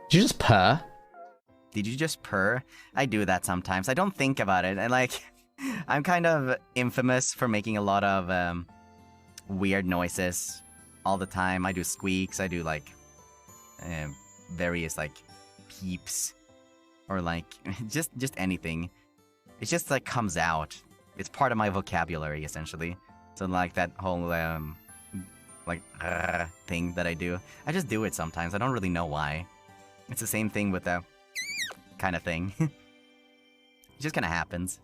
Did you just purr? Did you just purr? I do that sometimes. I don't think about it. And like, I'm kind of infamous for making a lot of weird noises all the time. I do squeaks. I do like various like peeps or like just anything. It just like comes out. It's part of my vocabulary essentially. So like that whole like thing that I do. I just do it sometimes. I don't really know why. It's the same thing with the kind of thing. It just kind of happens.